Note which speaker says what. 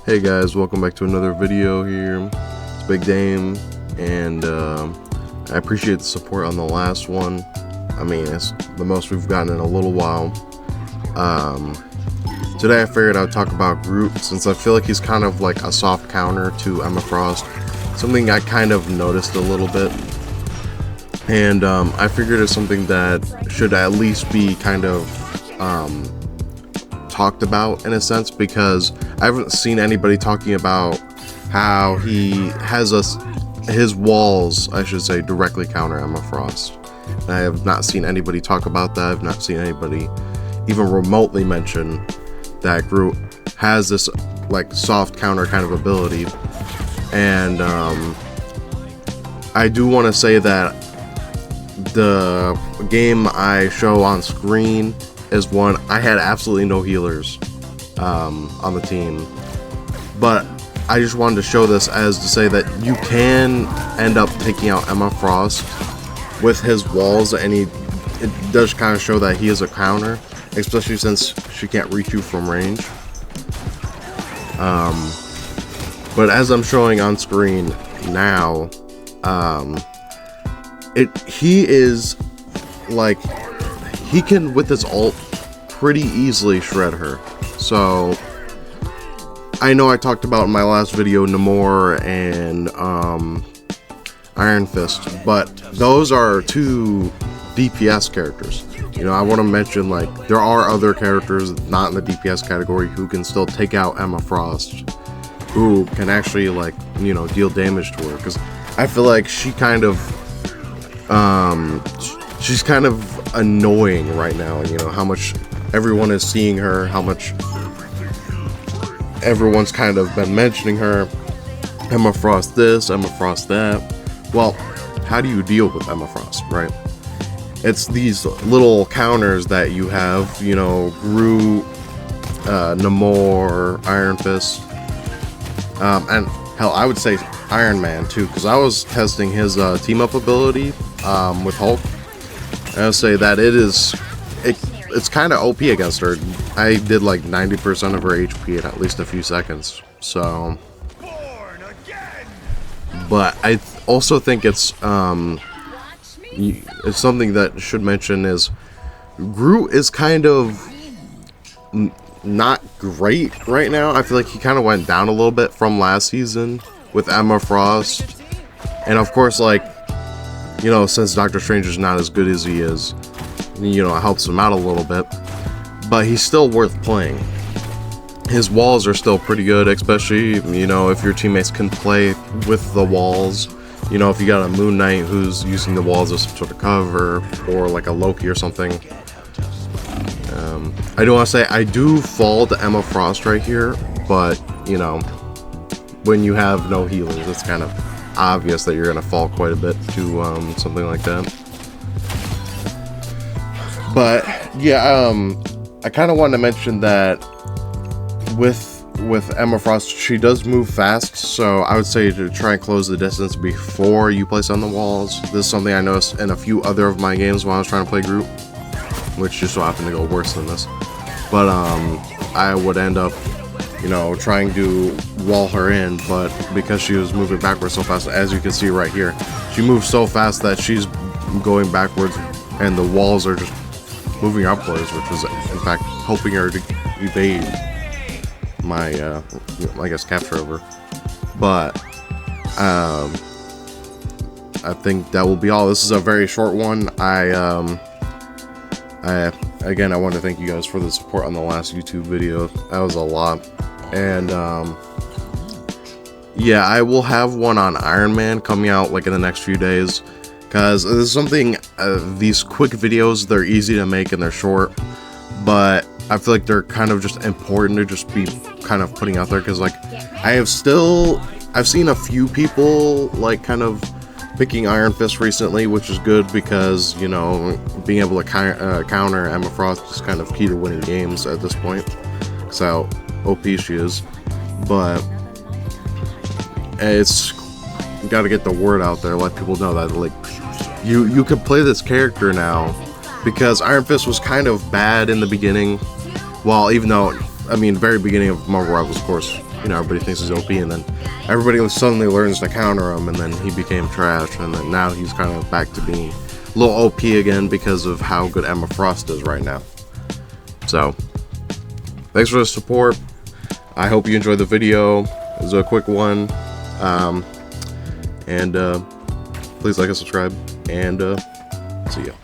Speaker 1: Hey guys, welcome back to another video here. It's Big Dame, and I appreciate the support on the last one. I mean, it's the most we've gotten in a little while. Today I figured I'd talk about Groot, since I feel like he's kind of like a soft counter to Emma Frost. Something I kind of noticed a little bit. And I figured it's something that should at least be kind of talked about in a sense, because I haven't seen anybody talking about how he has his walls, I should say, directly counter Emma Frost. And I have not seen anybody talk about that. I've not seen anybody even remotely mention that Groot has this like soft counter kind of ability. And I do want to say that the game I show on screen is one I had absolutely no healers on the team, but I just wanted to show this as to say that you can end up taking out Emma Frost with his walls, and it does kind of show that he is a counter, especially since she can't reach you from range. But as I'm showing on screen now, he is like, he can with his ult pretty easily shred her. So I know I talked about in my last video Namor and Iron Fist, but those are two DPS characters. You know, I want to mention, like, there are other characters not in the DPS category who can still take out Emma Frost, who can actually, like, you know, deal damage to her, because I feel like she kind of she's kind of annoying right now. You know, how much everyone is seeing her, how much everyone's kind of been mentioning her. Emma Frost this, Emma Frost that. Well, how do you deal with Emma Frost, right? It's these little counters that you have, you know, Groot, Namor, Iron Fist, and hell, I would say Iron Man too, because I was testing his team up ability with Hulk. And I would say that it's kind of OP against her. I did like 90% of her HP in at least a few seconds. So, but I also think it's something that should mention is Groot is kind of not great right now. I feel like he kind of went down a little bit from last season with Emma Frost, and of course, like, you know, since Doctor Strange is not as good as he is, you know, it helps him out a little bit, but he's still worth playing. His walls are still pretty good, especially, you know, if your teammates can play with the walls. You know, if you got a Moon Knight who's using the walls as some sort of cover, or like a Loki or something. I do want to say, I do fall to Emma Frost right here, but, you know, when you have no healers, it's kind of obvious that you're going to fall quite a bit to something like that. But, yeah, I kind of wanted to mention that with Emma Frost, she does move fast, so I would say to try and close the distance before you place on the walls. This is something I noticed in a few other of my games when I was trying to play Groot, which just so happened to go worse than this. But I would end up, you know, trying to wall her in, but because she was moving backwards so fast, as you can see right here, she moves so fast that she's going backwards and the walls are just moving upwards, which was in fact helping her to evade my I guess capture over. But I think that will be all. This is a very short one. Again, I want to thank you guys for the support on the last YouTube video. That was a lot. And yeah, I will have one on Iron Man coming out like in the next few days, because this is something, these quick videos, they're easy to make and they're short, but I feel like they're kind of just important to just be kind of putting out there, because like I've seen a few people like kind of picking Iron Fist recently, which is good, because, you know, being able to counter Emma Frost is kind of key to winning games at this point. So OP she is, but it's got to get the word out there, let people know that like you can play this character now, because Iron Fist was kind of bad in the beginning. Well, even though I mean, very beginning of Marvel Rivals, of course, you know, everybody thinks he's OP, and then everybody suddenly learns to counter him, and then he became trash, and then now he's kind of back to being a little OP again because of how good Emma Frost is right now. So, thanks for the support. I hope you enjoyed the video. It was a quick one. And please like and subscribe, and see ya.